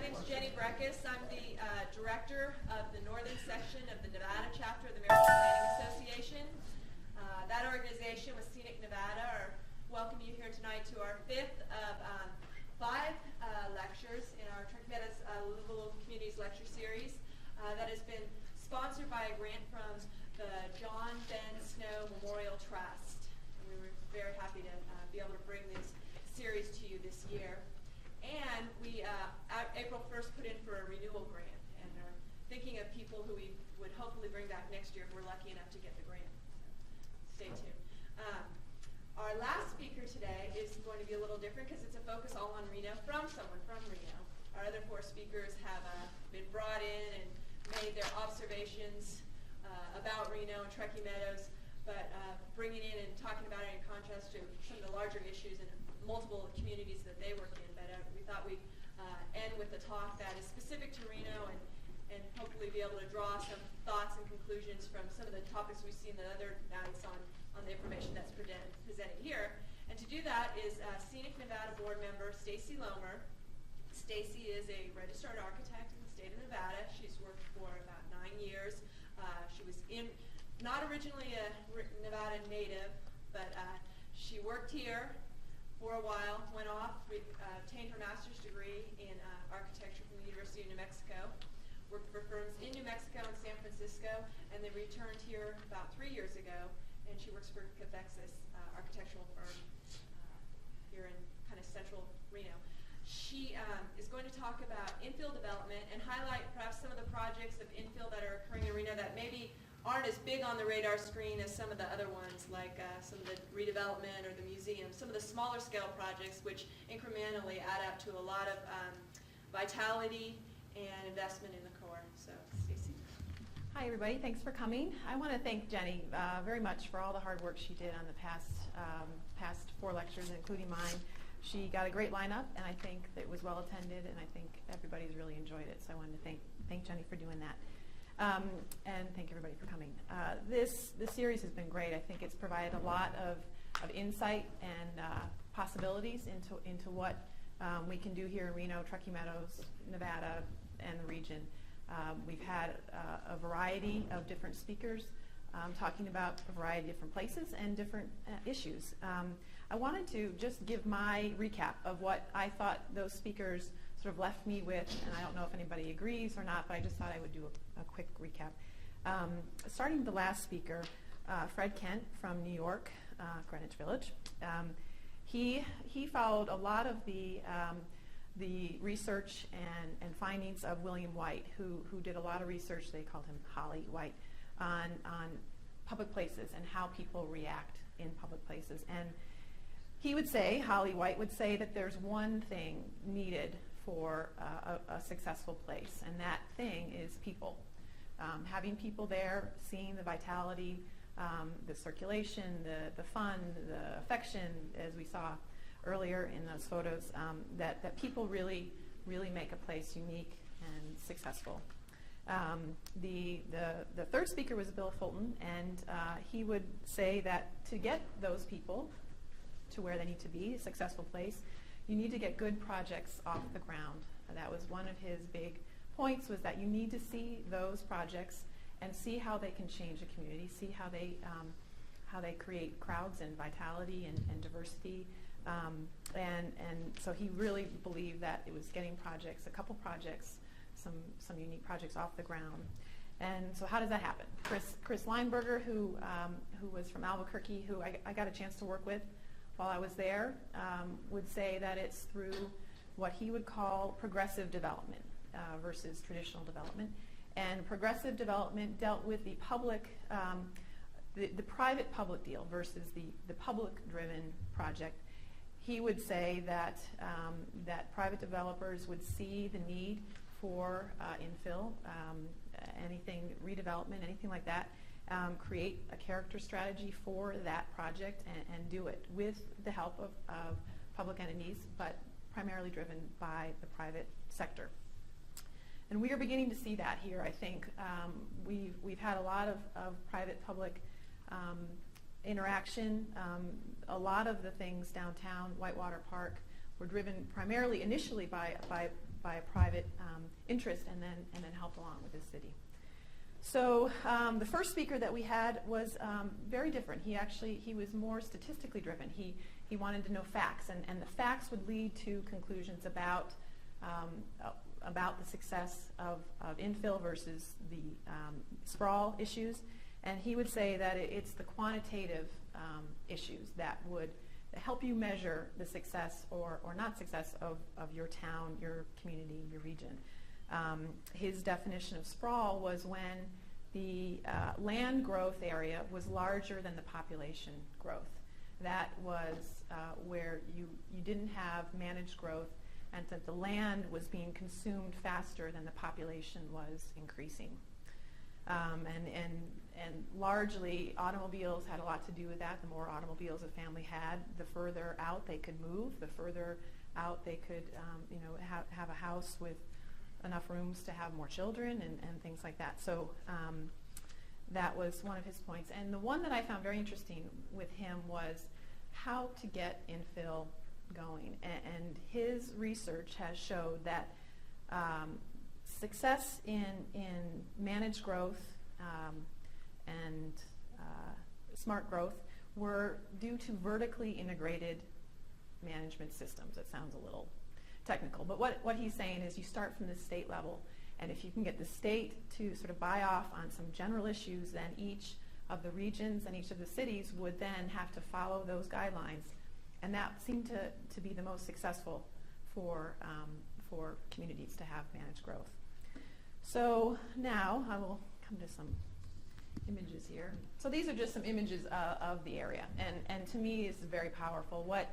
name's Jenny Breckus. I'm the director of the northern section of the Nevada chapter of the American Planning Association. That organization with Scenic Nevada are welcome you here tonight to our fifth of five lectures in our Truckee Meadows Livable Communities Lecture Series that has been sponsored by a grant from the John Ben Snow Memorial Trust. And we were very happy to be able to bring this series to you this year. And we, April 1st, put in for a renewal grant, and are thinking of people who we would hopefully bring back next year if we're lucky enough to get the grant. So stay tuned. Our last speaker today is going to be a little different because it's a focus all on Reno from someone from Reno. Our other four speakers have been brought in and made their observations about Reno and Truckee Meadows, but bringing in and talking about it in contrast to some of the larger issues in multiple communities that they work in. But we thought we'd end with a talk that is specific to Reno and hopefully be able to draw some thoughts and conclusions from some of the topics we've seen the other nights on the information that's presented here. And to do that is Scenic Nevada board member Stacey Lomer. Stacey is a registered architect in the state of Nevada. She's worked for about 9 years. She was not originally a Nevada native, but she worked here for a while, went off, obtained her master's degree in architecture from the University of New Mexico, worked for firms in New Mexico and San Francisco, and then returned here about 3 years ago, and she works for Café, architectural firm here in kind of central Reno. She is going to talk about infill development and highlight perhaps some of the projects of infill that are occurring in Reno that maybe aren't as big on the radar screen as some of the other ones, like some of the redevelopment or the museum, some of the smaller scale projects which incrementally add up to a lot of vitality and investment in the core. So, Stacey. Hi, everybody. Thanks for coming. I want to thank Jenny very much for all the hard work she did on the past 4 lectures, including mine. She got a great lineup, and I think that it was well attended, and I think everybody's really enjoyed it. So I wanted to thank Jenny for doing that. And thank everybody for coming. This series has been great. I think it's provided a lot of insight and possibilities into what we can do here in Reno, Truckee Meadows, Nevada, and the region. We've had a variety of different speakers talking about a variety of different places and different issues. I wanted to just give my recap of what I thought those speakers sort of left me with, and I don't know if anybody agrees or not, but I just thought I would do a quick recap. Starting with the last speaker, Fred Kent from New York, Greenwich Village. He followed a lot of the research and findings of William White, who did a lot of research, they called him Holly White, on public places and how people react in public places. And he would say, Holly White would say, that there's one thing needed for a successful place, and that thing is people. Having people there, seeing the vitality, the circulation, the fun, the affection, as we saw earlier in those photos, that people really make a place unique and successful. The third speaker was Bill Fulton, and he would say that to get those people to where they need to be, a successful place, you need to get good projects off the ground. That was one of his big points, was that you need to see those projects and see how they can change a community, see how they create crowds and vitality and diversity. And so he really believed that it was getting projects, a couple projects, some unique projects off the ground. And so how does that happen? Chris Lineberger, who was from Albuquerque, who I got a chance to work with while I was there, would say that it's through what he would call progressive development versus traditional development. And progressive development dealt with the public, the private public deal versus the public-driven project. He would say that that private developers would see the need for infill, anything redevelopment, anything like that, create a character strategy for that project and do it with the help of public entities, but primarily driven by the private sector. And we are beginning to see that here, I think. We've had a lot of private-public interaction. A lot of the things downtown, Whitewater Park, were driven primarily initially by by a private interest and then helped along with the city. So the first speaker that we had was very different. He was more statistically driven. He wanted to know facts, and the facts would lead to conclusions about the success of infill versus the sprawl issues. And he would say that it's the quantitative issues that would help you measure the success or not success of your town, your community, your region. His definition of sprawl was when the land growth area was larger than the population growth. That was where you didn't have managed growth, and that the land was being consumed faster than the population was increasing. And largely, automobiles had a lot to do with that. The more automobiles a family had, the further out they could move, the further out they could have a house with enough rooms to have more children and things like that. So that was one of his points. And the one that I found very interesting with him was how to get infill going. And his research has showed that success in managed growth and smart growth were due to vertically integrated management systems. It sounds a little technical, but what he's saying is you start from the state level, and if you can get the state to sort of buy off on some general issues, then each of the regions and each of the cities would then have to follow those guidelines, and that seemed to be the most successful for communities to have managed growth. So now I will come to some images here. So these are just some images of the area, and to me this is very powerful. What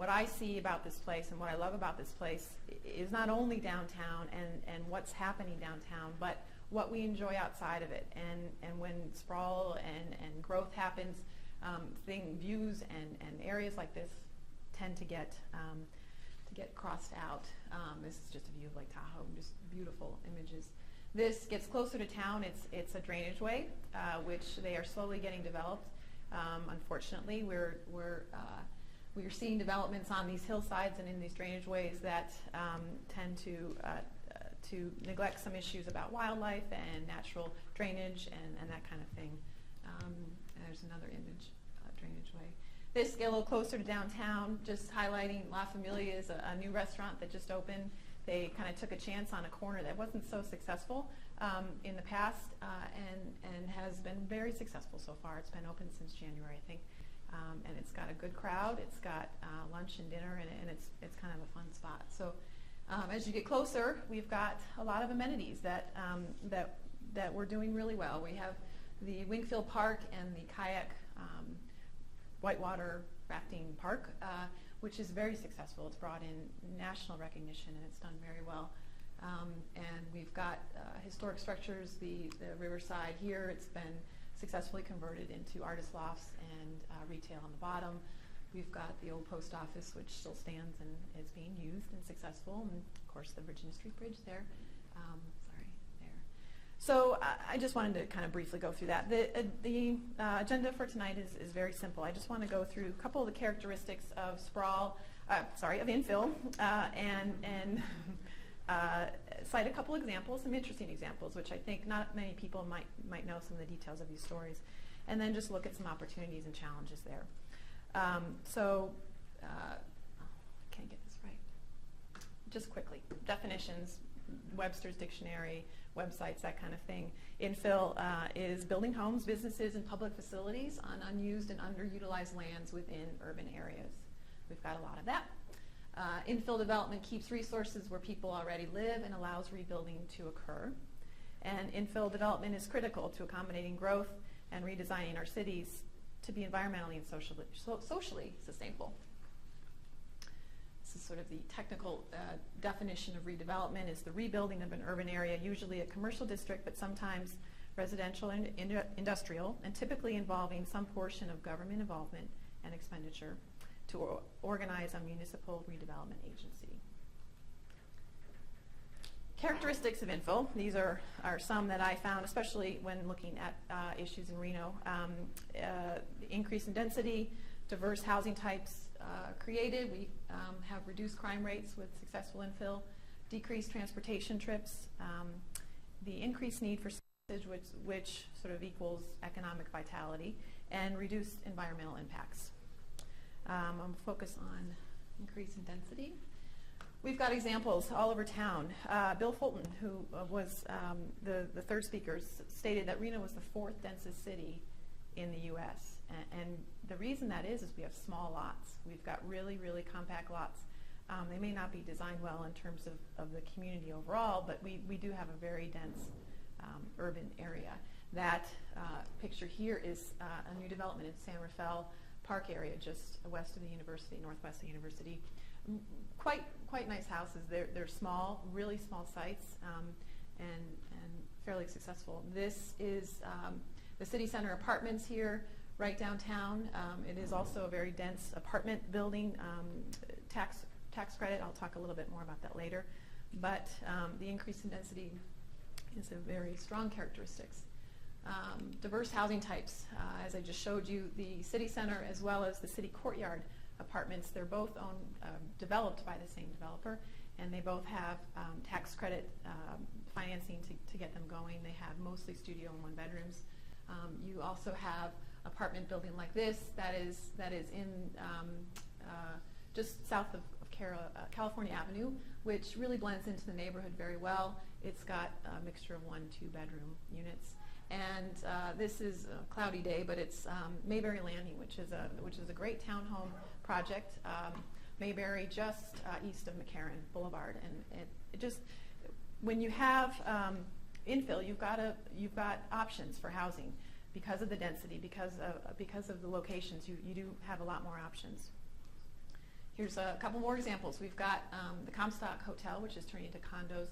I see about this place and what I love about this place is not only downtown and what's happening downtown, but what we enjoy outside of it. And when sprawl and growth happens, views and areas like this tend to get crossed out. This is just a view of Lake Tahoe, just beautiful images. This gets closer to town. It's a drainage way, which they are slowly getting developed. Unfortunately, we're seeing developments on these hillsides and in these drainage ways that tend to neglect some issues about wildlife and natural drainage and that kind of thing. There's another image, drainage way. This, get a little closer to downtown, just highlighting La Familia is a new restaurant that just opened. They kind of took a chance on a corner that wasn't so successful in the past and has been very successful so far. It's been open since January, I think. And it's got a good crowd. It's got lunch and dinner, and it's kind of a fun spot. So as you get closer, we've got a lot of amenities that we're doing really well. We have the Wingfield Park and the kayak whitewater rafting park, which is very successful. It's brought in national recognition, and it's done very well. And we've got historic structures, the Riverside here. It's been successfully converted into artist lofts and retail on the bottom. We've got the old post office, which still stands and is being used and successful, and of course the Virginia Street Bridge there. There. So I just wanted to kind of briefly go through that. The agenda for tonight is very simple. I just want to go through a couple of the characteristics of sprawl, of infill, and cite a couple examples, some interesting examples, which I think not many people might know some of the details of these stories, and then just look at some opportunities and challenges there. Can't get this right. Just quickly, definitions, Webster's Dictionary, websites, that kind of thing. Infill is building homes, businesses, and public facilities on unused and underutilized lands within urban areas. We've got a lot of that. Infill development keeps resources where people already live and allows rebuilding to occur. And infill development is critical to accommodating growth and redesigning our cities to be environmentally and socially sustainable. This is sort of the technical definition of redevelopment is the rebuilding of an urban area, usually a commercial district, but sometimes residential and industrial, and typically involving some portion of government involvement and expenditure to organize a municipal redevelopment agency. Characteristics of infill. These are some that I found, especially when looking at issues in Reno. Increase in density, diverse housing types created. We have reduced crime rates with successful infill. decreased transportation trips, the increased need for usage, which sort of equals economic vitality, and reduced environmental impacts. I'm focused on increase in density. We've got examples all over town. Bill Fulton, who was the third speaker, stated that Reno was the fourth densest city in the U.S. And the reason that is we have small lots. We've got really, really compact lots. They may not be designed well in terms of the community overall, but we do have a very dense urban area. That picture here is a new development in San Rafael Park area, just west of the university, northwest of the university. Quite nice houses. They're small, really small sites, and fairly successful. This is the city center apartments here, right downtown. It is also a very dense apartment building. Tax credit. I'll talk a little bit more about that later. But the increase in density is a very strong characteristics. Diverse housing types. As I just showed you, the city center as well as the city courtyard apartments, they're both developed by the same developer, and they both have tax credit financing to get them going. They have mostly studio and one bedrooms. You also have apartment building like this that is in just south of California Avenue, which really blends into the neighborhood very well. It's got a mixture of 1-2 bedroom units. And this is a cloudy day, but it's Mayberry Landing, which is a great townhome project. Mayberry, just east of McCarran Boulevard, and it just, when you have infill, you've got options for housing because of the density, because of the locations. You do have a lot more options. Here's a couple more examples. We've got the Comstock Hotel, which is turning into condos.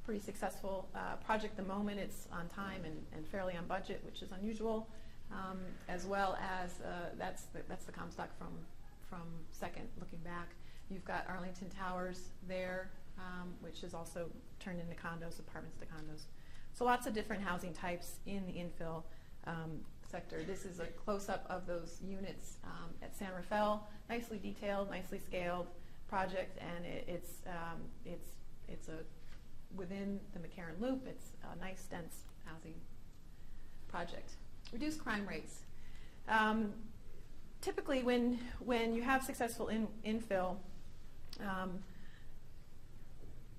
Pretty successful project at the moment. It's on time and fairly on budget, which is unusual. As well as that's the Comstock from second looking back. You've got Arlington Towers there, which is also turned into condos, apartments to condos. So lots of different housing types in the infill sector. This is a close-up of those units at San Rafael. Nicely detailed, nicely scaled project, and it's a within the McCarran Loop. It's a nice, dense housing project. Reduced crime rates. Typically, when you have successful infill,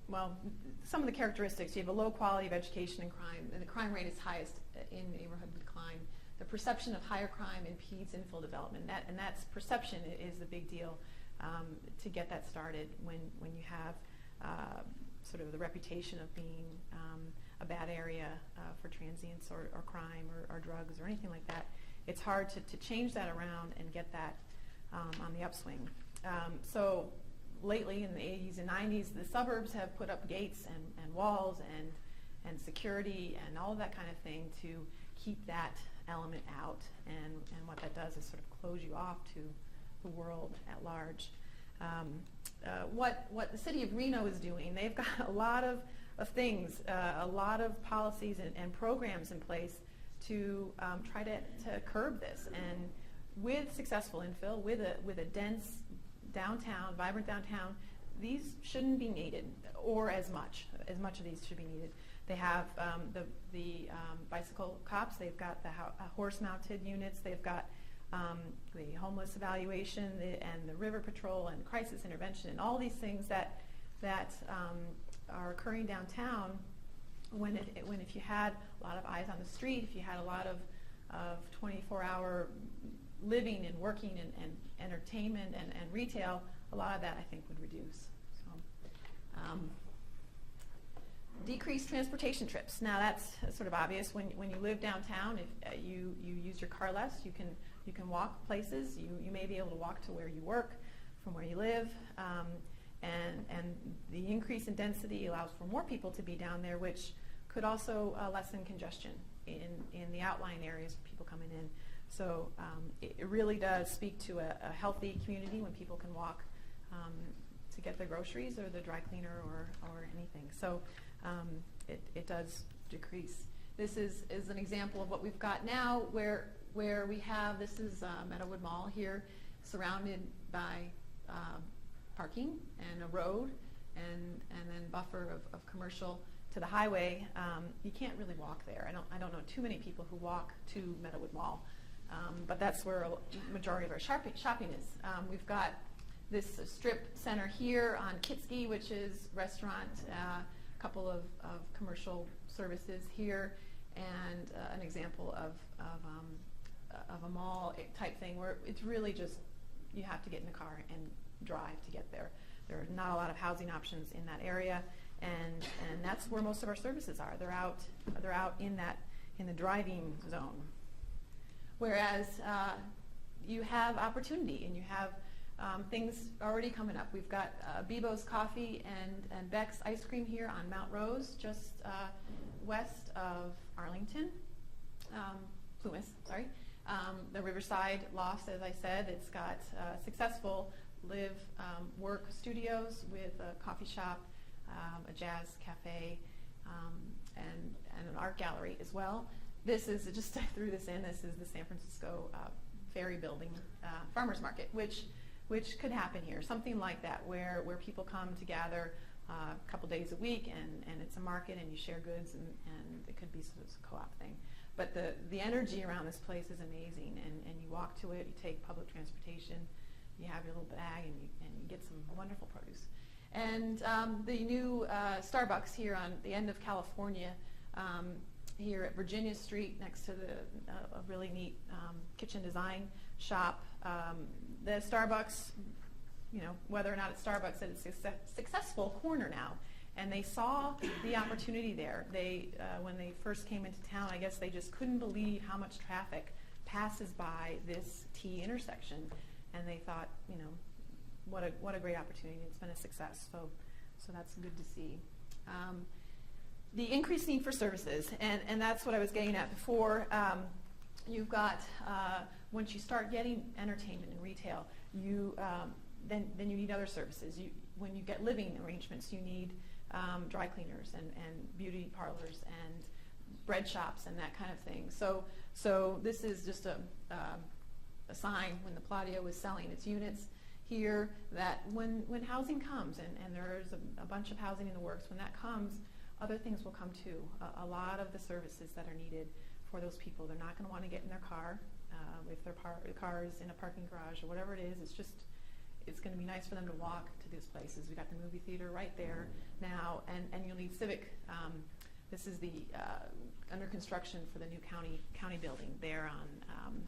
well, some of the characteristics, you have a low quality of education and crime, and the crime rate is highest in neighborhood decline. The perception of higher crime impedes infill development, and that's perception is the big deal to get that started when you have sort of the reputation of being a bad area for transients or crime or drugs or anything like that. It's hard to change that around and get that on the upswing. So lately in the 80s and 90s, the suburbs have put up gates and walls and security and all of that kind of thing to keep that element out. And what that does is sort of close you off to the world at large. What the city of Reno is doing, they've got a lot of things, a lot of policies and programs in place to try to curb this. And with successful infill, with a dense downtown, vibrant downtown, these shouldn't be needed, or as much of these should be needed. They have the bicycle cops, they've got the horse-mounted units, they've got the homeless evaluation and the river patrol and crisis intervention and all these things that are occurring downtown. When if you had a lot of eyes on the street, if you had a lot of 24-hour living and working and entertainment and retail, a lot of that I think would reduce. So, decreased transportation trips. Now that's sort of obvious. When you live downtown, if you use your car less, you can walk places. You may be able to walk to where you work from where you live, and the increase in density allows for more people to be down there, which could also lessen congestion in the outlying areas where people coming in. So it really does speak to a healthy community when people can walk to get their groceries or the dry cleaner or anything. So it does decrease. This is an example of what we've got now, where we have, this is Meadowood Mall here, surrounded by parking and a road, and then buffer of commercial to the highway, you can't really walk there. I don't know too many people who walk to Meadowood Mall, but that's where a majority of our shopping is. We've got this strip center here on Kitski, which is restaurant, a couple of commercial services here, and an example of a mall type thing where it's really just you have to get in the car and drive to get there. There are not a lot of housing options in that area, and that's where most of our services are. They're out in the driving zone. Whereas you have opportunity and you have things already coming up. We've got Bebo's Coffee and Beck's Ice Cream here on Mount Rose, just west of Arlington, Plumas, sorry. The Riverside Loft, as I said, it's got successful live work studios with a coffee shop, a jazz cafe, and an art gallery as well. This is, just I threw this in, this is the San Francisco Ferry Building Farmers Market, which could happen here, something like that, where people come to gather a couple days a week, and it's a market, and you share goods, and it could be sort of a co-op thing. But the energy around this place is amazing, and you walk to it, you take public transportation, you have your little bag, and you get some wonderful produce. And the new Starbucks here on the end of California, here at Virginia Street, next to a really neat kitchen design shop. The Starbucks, whether or not it's Starbucks, it's a successful corner now. And they saw the opportunity there. They, when they first came into town, I guess they just couldn't believe how much traffic passes by this T intersection. And they thought, what a great opportunity. It's been a success. So that's good to see. The increased need for services, and that's what I was getting at before. You've got, once you start getting entertainment and retail, then you need other services. When you get living arrangements, you need dry cleaners and beauty parlors and bread shops and that kind of thing. So this is just a sign when the Palladio was selling its units here that when housing comes, and there's a bunch of housing in the works, when that comes, other things will come too. A lot of the services that are needed for those people, they're not going to want to get in their car if their car is in a parking garage or whatever it is. It's going to be nice for them to walk to these places. We got the movie theater right there now, and you'll need civic. This is the under construction for the new county building there on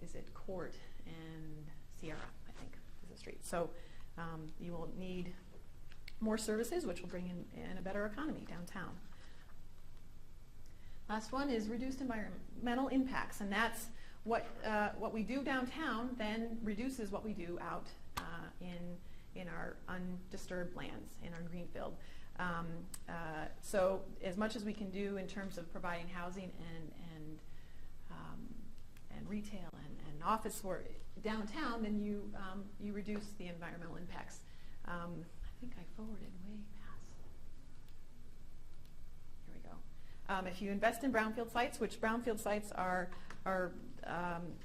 is it Court and Sierra, I think is the street. So you will need more services, which will bring in a better economy downtown. Last one is reduced environmental impacts, and that's what we do downtown then reduces what we do out in our undisturbed lands, in our greenfield. So as much as we can do in terms of providing housing and retail and office work downtown, then you reduce the environmental impacts. I think I forwarded way past. Here we go. If you invest in brownfield sites, which brownfield sites are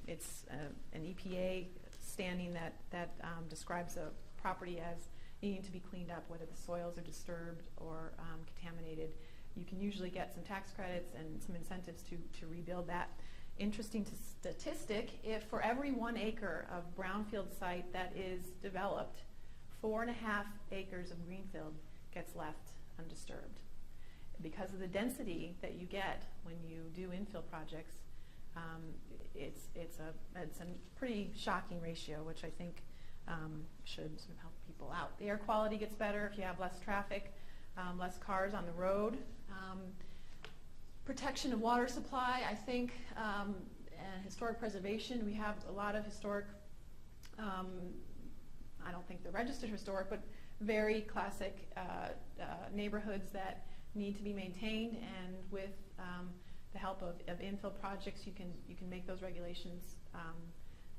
it's an EPA standing that describes a property as needing to be cleaned up, whether the soils are disturbed or contaminated. You can usually get some tax credits and some incentives to rebuild that. Interesting statistic, if for every 1 acre of brownfield site that is developed, 4.5 acres of greenfield gets left undisturbed. Because of the density that you get when you do infill projects, it's a pretty shocking ratio, which I think should sort of help people out. The air quality gets better if you have less traffic, less cars on the road. Protection of water supply, I think, and historic preservation. We have a lot of historic, I don't think they're registered historic, but very classic neighborhoods that need to be maintained, and with the help of infill projects, you can make those regulations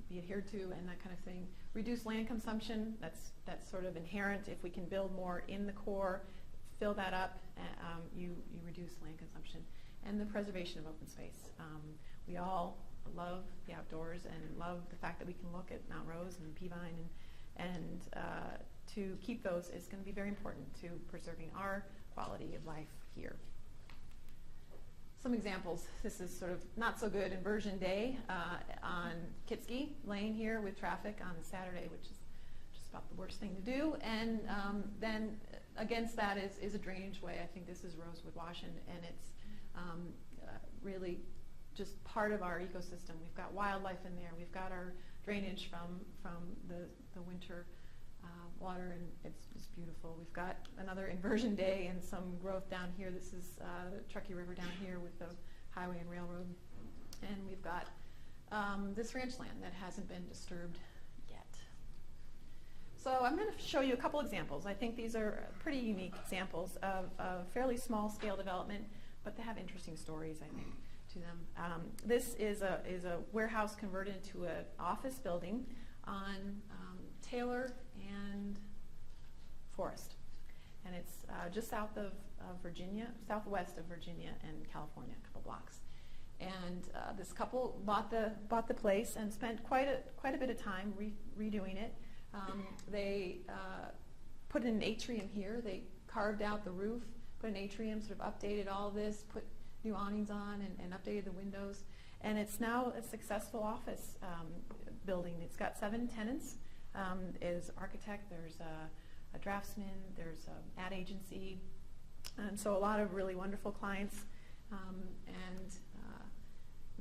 be adhered to and that kind of thing. Reduce land consumption, that's sort of inherent. If we can build more in the core, fill that up, you reduce land consumption. And the preservation of open space. We all love the outdoors and love the fact that we can look at Mount Rose and Peavine and to keep those is going to be very important to preserving our quality of life here. Some examples. This is sort of not so good inversion day on Kitsky Lane here with traffic on Saturday, which is just about the worst thing to do. And then against that is a drainage way. I think this is Rosewood Wash, and it's really just part of our ecosystem. We've got wildlife in there. We've got our drainage from the winter water, and it's just beautiful. We've got another inversion day and some growth down here. This is the Truckee River down here with the highway and railroad. And we've got this ranch land that hasn't been disturbed yet. So I'm going to show you a couple examples. I think these are pretty unique examples of fairly small scale development, but they have interesting stories, I think, to them. This is a warehouse converted into an office building on Taylor and Forest. And it's just south of Virginia, southwest of Virginia and California, a couple blocks. And this couple bought the place and spent quite a bit of time redoing it. They put in an atrium here. They carved out the roof, put an atrium, sort of updated all of this, put new awnings on, and updated the windows. And it's now a successful office building. It's got 7 tenants. Is architect, there's a draftsman, there's an ad agency, and so a lot of really wonderful clients. And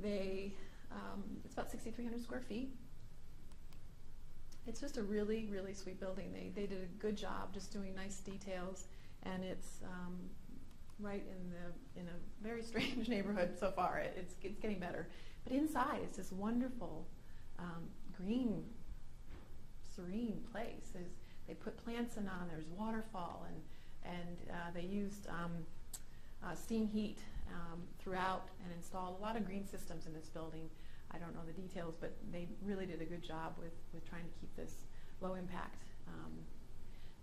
it's about 6,300 square feet. It's just a really, really sweet building. They did a good job just doing nice details, and it's right in a very strange neighborhood so far. It's getting better. But inside, it's this wonderful green, serene place. They put plants on. There's waterfall, and they used steam heat throughout and installed a lot of green systems in this building. I don't know the details, but they really did a good job with trying to keep this low impact.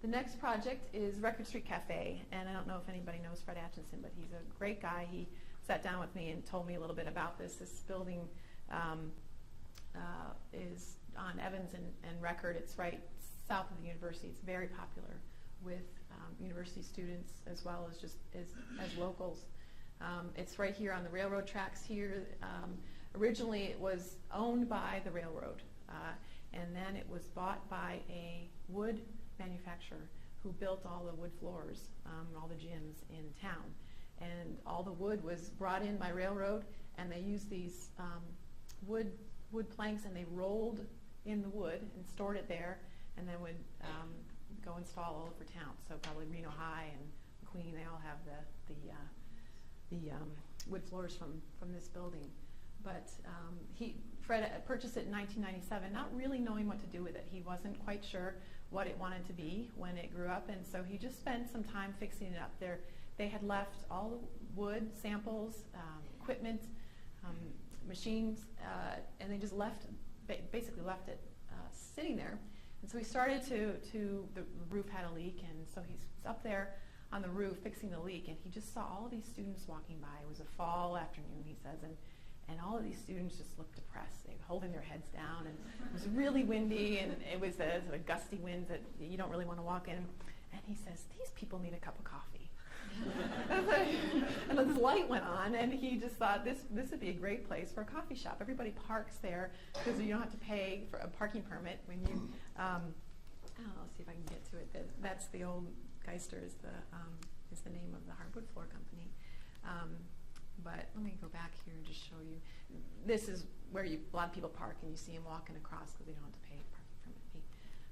The next project is Record Street Café, and I don't know if anybody knows Fred Atchison, but he's a great guy. He sat down with me and told me a little bit about this. This building is on Evans and Record. It's right south of the university. It's very popular with university students as well as just as locals. It's right here on the railroad tracks here. Originally it was owned by the railroad, and then it was bought by a wood manufacturer who built all the wood floors, all the gyms in town. And all the wood was brought in by railroad, and they used these wood planks, and they rolled in the wood and stored it there, and then would go install all over town. So probably Reno High and McQueen, they all have the wood floors from this building. But Fred purchased it in 1997, not really knowing what to do with it. He wasn't quite sure what it wanted to be when it grew up, and so he just spent some time fixing it up. They had left all the wood samples, equipment, machines, and they just basically left it sitting there. And so he started the roof had a leak, and so he's up there on the roof fixing the leak, and he just saw all of these students walking by. It was a fall afternoon, he says, and all of these students just looked depressed. They were holding their heads down, and it was really windy, and it was a sort of gusty wind that you don't really want to walk in. And he says, these people need a cup of coffee. And this light went on, and he just thought this would be a great place for a coffee shop. Everybody parks there because you don't have to pay for a parking permit when you. Let's see if I can get to it. That's the old Geister is the name of the hardwood floor company. But let me go back here and just show you. This is where a lot of people park, and you see them walking across because they don't have to pay a parking permit fee.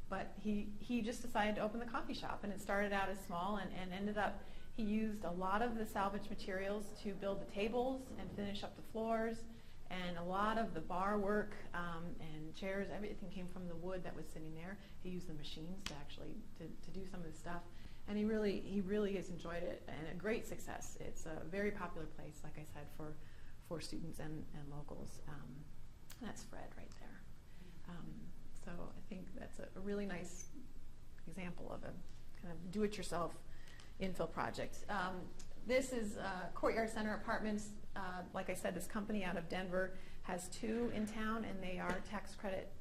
But he just decided to open the coffee shop, and it started out as small and ended up. He used a lot of the salvage materials to build the tables and finish up the floors, and a lot of the bar work and chairs, everything came from the wood that was sitting there. He used the machines to actually to do some of the stuff, and he really has enjoyed it, and a great success. It's a very popular place, like I said, for students and locals. That's Fred right there. So I think that's a really nice example of a kind of do-it-yourself infill project. This is Courtyard Center Apartments. Like I said, this company out of Denver has 2 in town, and they are tax credit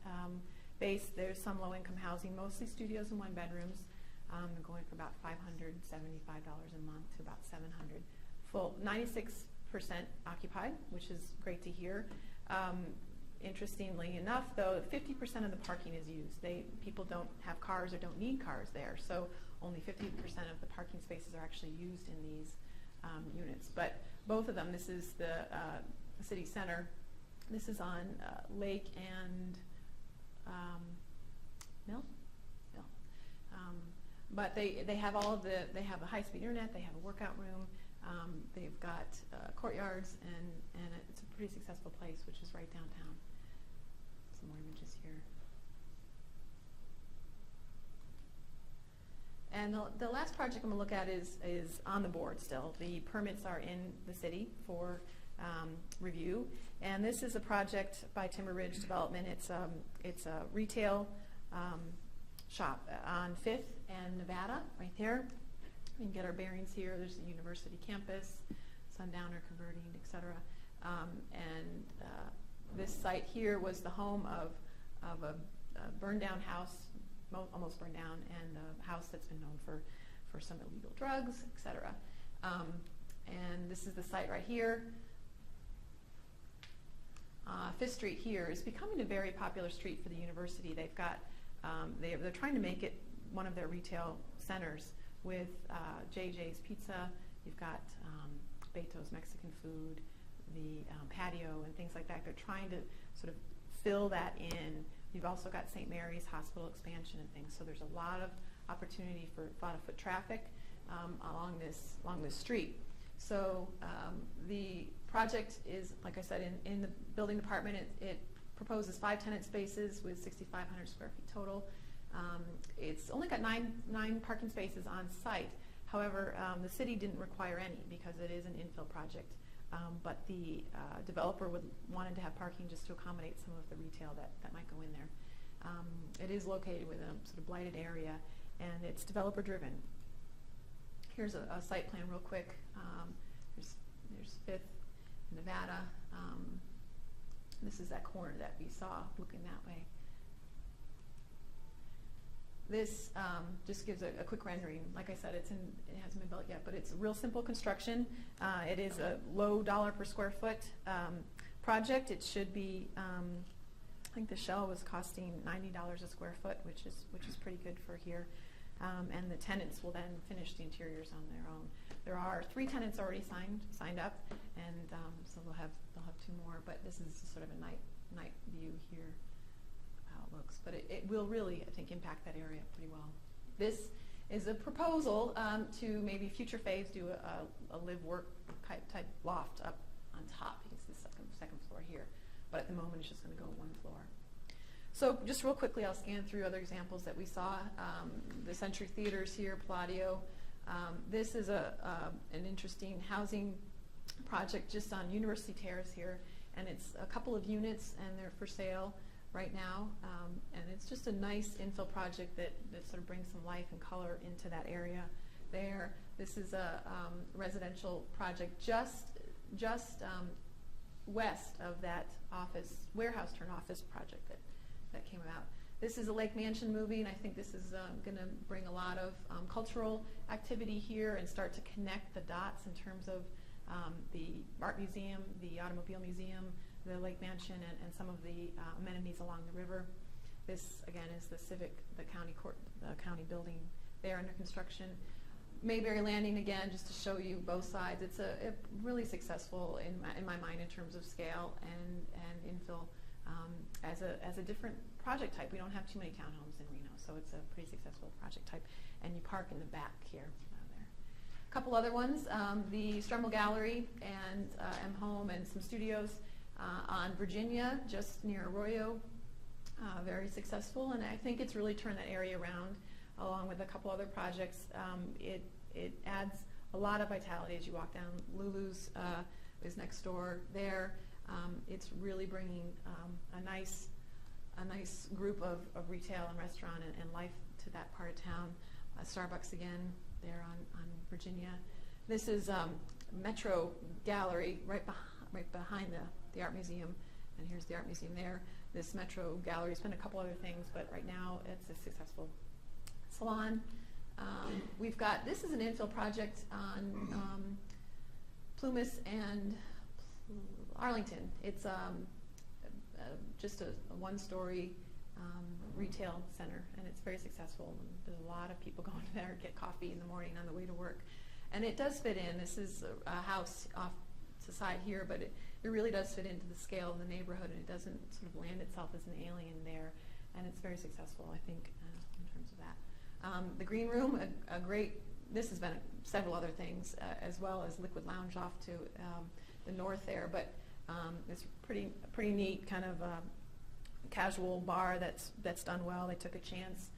base, there's some low-income housing, mostly studios and one-bedrooms. They're going for about $575 a month to about $700. Full 96% occupied, which is great to hear. Interestingly enough, though, 50% of the parking is used. People don't have cars or don't need cars there, so only 50% of the parking spaces are actually used in these units. But both of them, this is the city center. This is on Lake and Mill. But they have they have a high-speed internet. They have a workout room. They've got courtyards, and it's a pretty successful place, which is right downtown. Some more images here. And the last project I'm going to look at is on the board still. The permits are in the city for review, and this is a project by Timber Ridge Development. It's a retail shop on 5th and Nevada, right there. We can get our bearings here. There's the university campus, Sundowner converting, etc. This site here was the home of a burned down house, almost burned down, and a house that's been known for some illegal drugs, etc. And this is the site right here. 5th Street here is becoming a very popular street for the university. They've got they're trying to make it one of their retail centers with JJ's Pizza. You've got Beto's Mexican food, the patio, and things like that. They're trying to sort of fill that in. You've also got St. Mary's Hospital expansion and things. So there's a lot of opportunity for a lot of foot traffic along this street. So the project is, like I said, in the building department, it proposes 5 tenant spaces with 6,500 square feet total. It's only got nine parking spaces on site. However, the city didn't require any because it is an infill project. But the developer wanted to have parking just to accommodate some of the retail that might go in there. It is located within a sort of blighted area, and it's developer driven. Here's a site plan real quick. There's 5th, Nevada. This is that corner that we saw looking that way. This just gives a quick rendering. Like I said, it hasn't been built yet, but it's a real simple construction. It is a low dollar per square foot project. It should be, I think the shell was costing $90 a square foot, which is pretty good for here. And the tenants will then finish the interiors on their own. There are 3 tenants already signed up, and so they'll have 2 more. But this is sort of a night view here. Looks, but it will really, I think, impact that area pretty well. This is a proposal to maybe future phase do a live-work type loft up on top. It's the second floor here, but at the moment it's just going to go 1 floor. So just real quickly, I'll scan through other examples that we saw. The Century Theaters here, Palladio. This is an interesting housing project just on University Terrace here, and it's a couple of units, and they're for sale right now, and it's just a nice infill project that sort of brings some life and color into that area there. This is a residential project just west of that warehouse turn office project that came about. This is a Lake Mansion movie, and I think this is going to bring a lot of cultural activity here and start to connect the dots in terms of the art museum, the automobile museum, the Lake Mansion, and some of the amenities along the river. This again is the county court, the county building there under construction. Mayberry Landing again, just to show you both sides. It's a really successful in my mind in terms of scale and infill as a different project type. We don't have too many townhomes in Reno, so it's a pretty successful project type. And you park in the back here. There. A couple other ones: the Strumble Gallery and M Home and some studios. On Virginia, just near Arroyo, very successful, and I think it's really turned that area around, along with a couple other projects. It adds a lot of vitality as you walk down. Lulu's is next door there. It's really bringing a nice group of retail and restaurant and life to that part of town. Starbucks again there on Virginia. This is Metro Gallery right behind the Art Museum, and here's the art museum there. This Metro Gallery's been a couple other things, but right now it's a successful salon. We've got, this is an infill project on Plumas and Arlington. It's just a one-story retail center, and it's very successful. There's a lot of people going there, get coffee in the morning on the way to work. And it does fit in. This is a house off to the side here, but it really does fit into the scale of the neighborhood, and it doesn't sort of land itself as an alien there. And it's very successful, I think, in terms of that. The green room, a great, this has been several other things, as well as Liquid Lounge off to the north there, but it's pretty neat kind of casual bar that's done well. They took a chance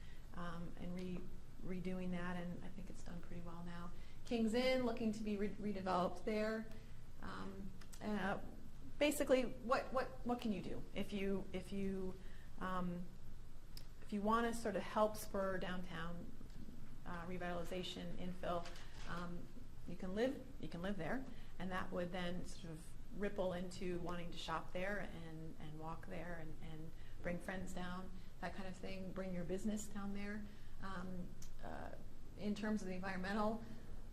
in redoing that, and I think it's done pretty well now. King's Inn, looking to be redeveloped there. Basically, what can you do if you want to sort of help spur downtown revitalization, infill? You can live there, and that would then sort of ripple into wanting to shop there and walk there and bring friends down, that kind of thing. Bring your business down there. In terms of the environmental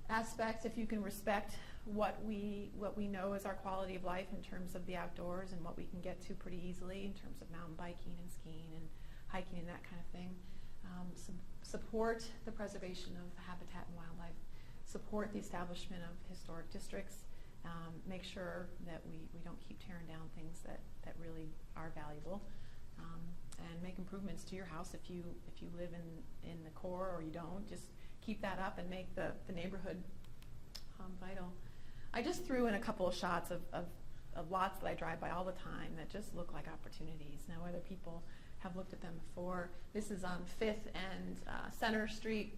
aspects, if you can respect what we know as our quality of life in terms of the outdoors and what we can get to pretty easily in terms of mountain biking and skiing and hiking and that kind of thing. Support the preservation of habitat and wildlife. Support the establishment of historic districts. Make sure that we don't keep tearing down things that really are valuable. And make improvements to your house if you live in the core, or you don't. Just keep that up and make the neighborhood vital. I just threw in a couple of shots of lots that I drive by all the time that just look like opportunities. Now, whether people have looked at them before, this is on 5th and Center Street,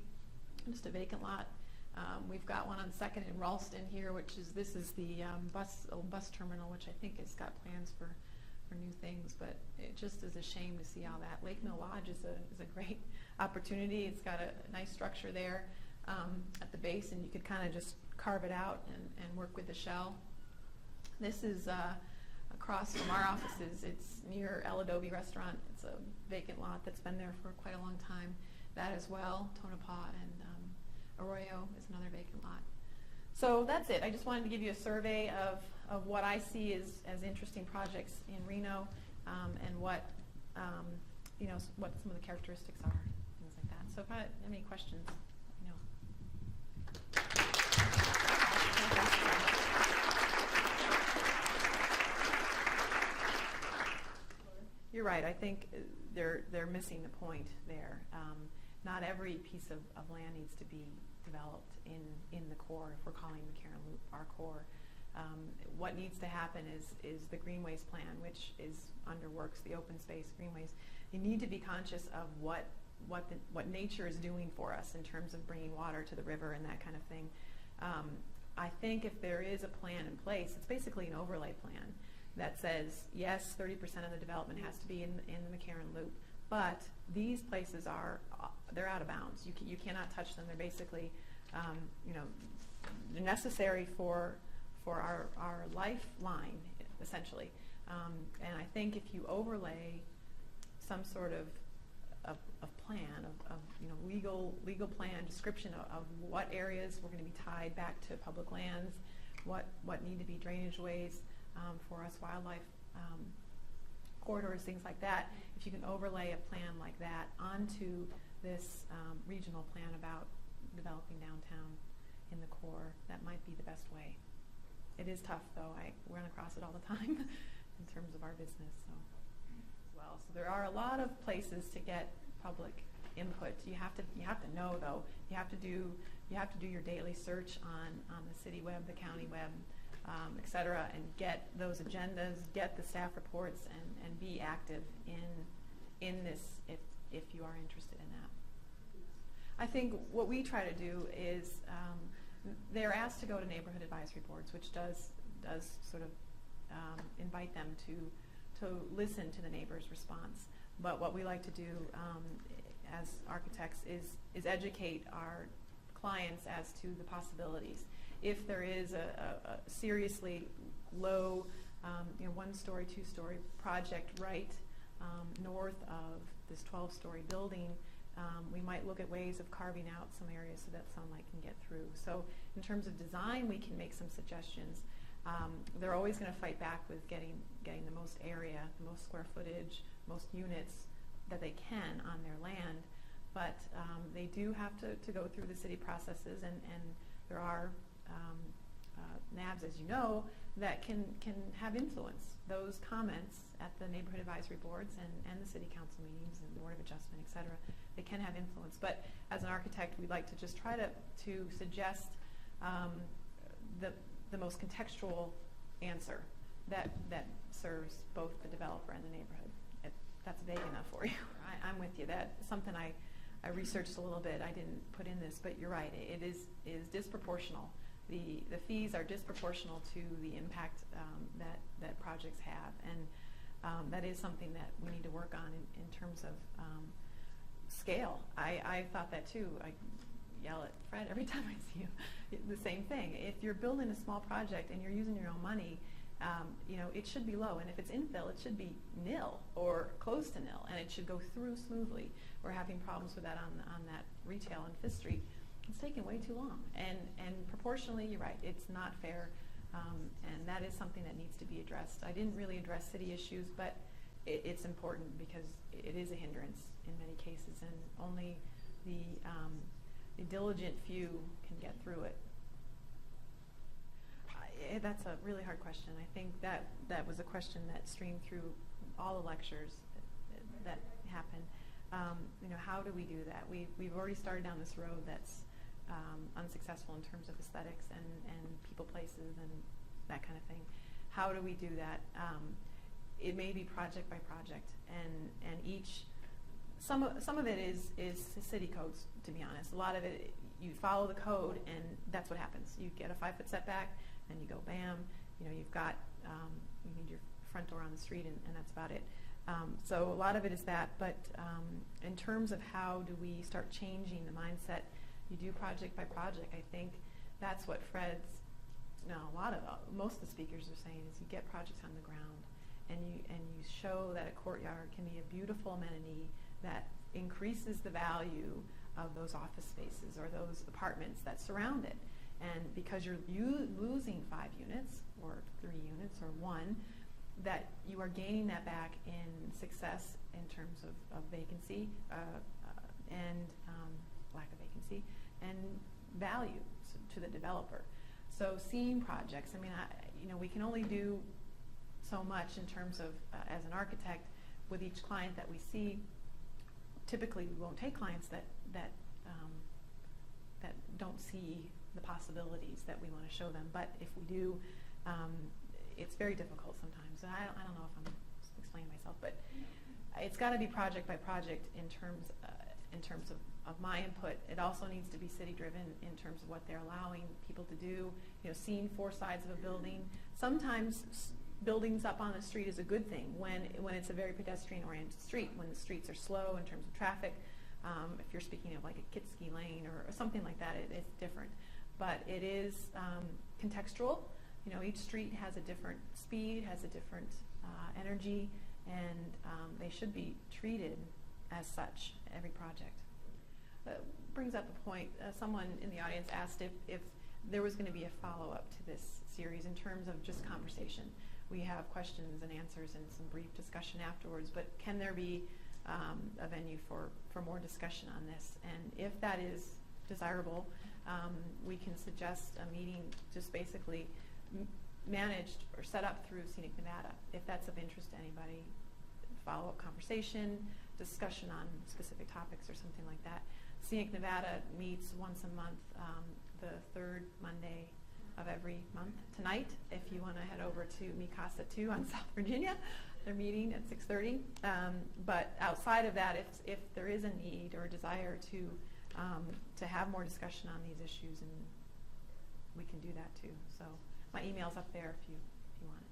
just a vacant lot. We've got one on 2nd in Ralston here, this is the old bus terminal, which I think has got plans for new things, but it just is a shame to see all that. Lake Mill Lodge is a great opportunity. It's got a nice structure there at the base, and you could kind of just carve it out and work with the shell. This is across from our offices. It's near El Adobe Restaurant. It's a vacant lot that's been there for quite a long time. That as well. Tonopah and Arroyo is another vacant lot. So that's it. I just wanted to give you a survey of what I see as interesting projects in Reno, and what what some of the characteristics are, things like that. So if I have any questions, let me know. You're right. I think they're missing the point there. Not every piece of land needs to be developed in the core, if we're calling McCarran Loop our core. What needs to happen is the greenways plan, which is under works, the open space greenways. You need to be conscious of what nature is doing for us in terms of bringing water to the river and that kind of thing. I think if there is a plan in place, it's basically an overlay plan that says, yes, 30% of the development has to be in the McCarran Loop, but these places they're out of bounds. You cannot touch them. They're basically, they're necessary for our lifeline, essentially. And I think if you overlay some sort of plan, of legal plan, description of what areas we're going to be tied back to public lands, what need to be drainage ways for us, wildlife corridors, things like that. If you can overlay a plan like that onto this regional plan about developing downtown in the core, that might be the best way. It is tough, though. I run across it all the time in terms of our business, as well. So there are a lot of places to get public input. You have to know, though. You have to do your daily search on the city web, the county web, et cetera, and get those agendas, get the staff reports, and be active in this if you are interested in that. I think what we try to do is they're asked to go to neighborhood advisory boards, which does sort of invite them to listen to the neighbor's response. But what we like to do as architects is educate our clients as to the possibilities. If there is a seriously low, one-story, two-story project right north of this 12-story building, we might look at ways of carving out some areas so that sunlight can get through. So in terms of design, we can make some suggestions. They're always going to fight back with getting the most area, the most square footage, most units that they can on their land. But they do have to go through the city processes, and there are NABs, as you know, that can have influence. Those comments at the neighborhood advisory boards and the city council meetings and board of adjustment, et cetera, they can have influence. But as an architect, we'd like to just try to suggest the most contextual answer that serves both the developer and the neighborhood. That's vague enough for you. I'm with you. That's something I researched a little bit. I didn't put in this, but you're right. It is disproportional. The fees are disproportional to the impact that projects have, and that is something that we need to work on in terms of scale. I thought that too. I yell at Fred every time I see you. The same thing. If you're building a small project and you're using your own money, it should be low. And if it's infill, it should be nil or close to nil, and it should go through smoothly. We're having problems with that on that retail on Fifth Street. It's taken way too long. And proportionally, you're right, it's not fair. And that is something that needs to be addressed. I didn't really address city issues, but it's important because it is a hindrance in many cases, and only the diligent few can get through it. That's a really hard question. I think that was a question that streamed through all the lectures that happened. How do we do that? We've already started down this road that's unsuccessful in terms of aesthetics and people, places, and that kind of thing. How do we do that? It may be project by project, and some of it is city codes, to be honest. A lot of it, you follow the code, and that's what happens. You get a 5-foot setback, and you go bam. You've got you need your front door on the street, and that's about it. So a lot of it is that, but in terms of how do we start changing the mindset, you do project by project. I think that's what most of the speakers are saying is you get projects on the ground, and you show that a courtyard can be a beautiful amenity that increases the value of those office spaces or those apartments that surround it. And because you're losing 5 units or 3 units or 1, that you are gaining that back in success in terms of vacancy and lack of vacancy and value to the developer. So seeing projects, we can only do so much in terms of, as an architect, with each client that we see. Typically, we won't take clients that don't see the possibilities that we want to show them. But if we do, it's very difficult sometimes. And I don't know if I'm explaining myself, but it's got to be project by project in terms of my input. It also needs to be city-driven in terms of what they're allowing people to do. Seeing 4 sides of a building. Sometimes buildings up on the street is a good thing when it's a very pedestrian-oriented street, when the streets are slow in terms of traffic. If you're speaking of like a Kitsky Lane or something like that, it's different. But it is contextual. Each street has a different speed, has a different energy, and they should be treated as such, every project. Brings up a point. Someone in the audience asked if there was going to be a follow-up to this series in terms of just conversation. We have questions and answers and some brief discussion afterwards, but can there be a venue for more discussion on this? And if that is desirable, we can suggest a meeting just basically managed or set up through Scenic Nevada, if that's of interest to anybody. Follow-up conversation, discussion on specific topics or something like that. Scenic Nevada meets once a month, the 3rd Monday of every month. Tonight, if you want to head over to Mi Casa 2 on South Virginia, they're meeting at 6:30. But outside of that, if there is a need or a desire to have more discussion on these issues, and we can do that too. So my email's up there if you want it.